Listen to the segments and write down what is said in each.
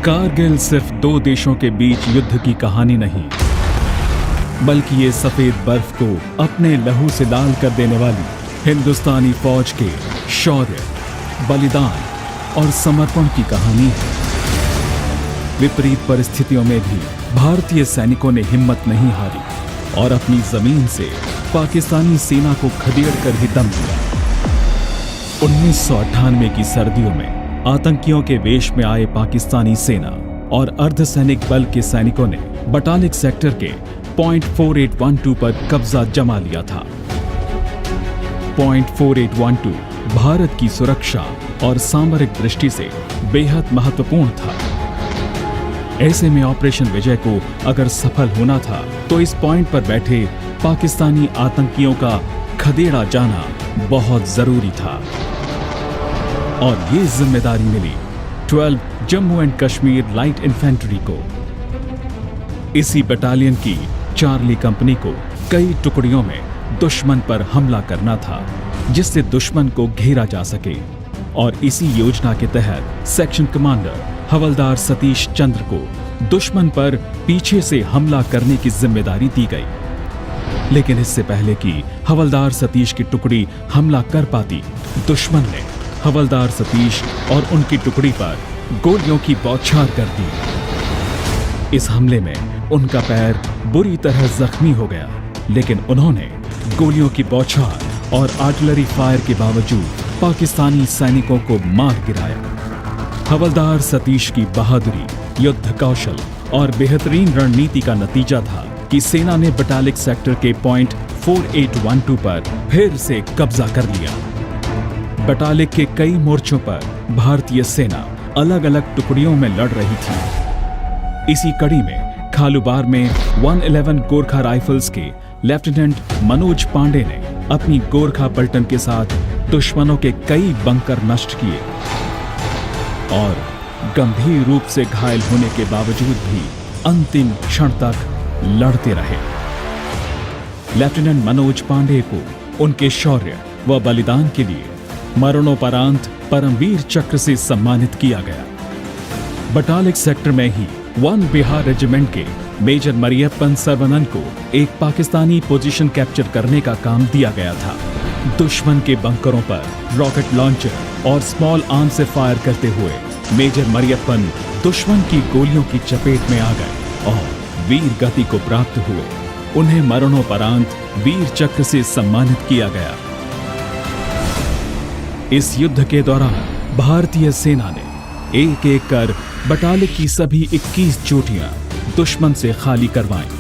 कारगिल सिर्फ दो देशों के बीच युद्ध की कहानी नहीं, बल्कि ये सफेद बर्फ को अपने लहू से लाल कर देने वाली हिंदुस्तानी फौज के शौर्य, बलिदान और समर्पण की कहानी है। विपरीत परिस्थितियों में भी भारतीय सैनिकों ने हिम्मत नहीं हारी और अपनी जमीन से पाकिस्तानी सेना को खदेड़ कर ही दम दिया। 1998 की सर्दियों में आतंकियों के वेश में आए पाकिस्तानी सेना और अर्धसैनिक बल के सैनिकों ने बटालिक सेक्टर के पॉइंट 4812 पर कब्जा जमा लिया था। पॉइंट 4812 भारत की सुरक्षा और सामरिक दृष्टि से बेहद महत्वपूर्ण था। ऐसे में ऑपरेशन विजय को अगर सफल होना था तो इस पॉइंट पर बैठे पाकिस्तानी आतंकियों का खदेड़ा जाना बहुत जरूरी था और ये जिम्मेदारी मिली 12 Jammu and Kashmir light infantry को। इसी बटालियन की चार्ली कंपनी को कई टुकड़ियों में दुश्मन पर हमला करना था जिससे दुश्मन को घेरा जा सके और इसी योजना के तहत सेक्शन कमांडर हवलदार सतीश चंद्र को दुश्मन पर पीछे से हमला करने की जिम्मेदारी दी गई। लेकिन इससे पहले कि हवलदार सतीश की टुकड़ी हमला कर पाती, दुश्मन ने हवलदार सतीश और उनकी टुकड़ी पर गोलियों की बौछार कर दी। इस हमले में उनका पैर बुरी तरह जख्मी हो गया, लेकिन उन्होंने गोलियों की बौछार और आर्टिलरी फायर के बावजूद पाकिस्तानी सैनिकों को मार गिराया। हवलदार सतीश की बहादुरी, युद्ध कौशल और बेहतरीन रणनीति का नतीजा था कि सेना ने बटालिक सेक्टर के पॉइंट 4812 पर फिर से कब्जा कर लिया। बटालिक के कई मोर्चों पर भारतीय सेना अलग अलग टुकड़ियों में लड़ रही थी। इसी कड़ी में खालूबार में 111 गोरखा राइफल्स के लेफ्टिनेंट मनोज पांडे ने अपनी गोरखा पलटन के साथ दुश्मनों के कई बंकर नष्ट किए और गंभीर रूप से घायल होने के बावजूद भी अंतिम क्षण तक लड़ते रहे। लेफ्टिनेंट मनोज पांडे को उनके शौर्य व बलिदान के लिए मरणोपरांत परमवीर चक्र से सम्मानित किया गया। बटालिक सेक्टर में ही 1 बिहार रेजिमेंट के मेजर मरियप्पन सर्वनन को एक पाकिस्तानी पोजीशन कैप्चर करने का काम दिया गया था। दुश्मन के बंकरों पर रॉकेट लॉन्चर और स्मॉल आर्म से फायर करते हुए मेजर मरियप्पन दुश्मन की गोलियों की चपेट में आ गए और वीर गति को प्राप्त हुए। उन्हें मरणोपरांत वीर चक्र से सम्मानित किया गया। इस युद्ध के दौरान भारतीय सेना ने एक एक कर बटालिक की सभी 21 चोटियां दुश्मन से खाली करवाईं।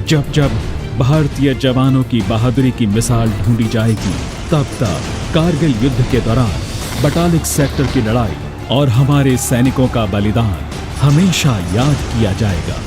जब जब भारतीय जवानों की बहादुरी की मिसाल ढूंढी जाएगी, तब तब कारगिल युद्ध के दौरान बटालिक सेक्टर की लड़ाई और हमारे सैनिकों का बलिदान हमेशा याद किया जाएगा।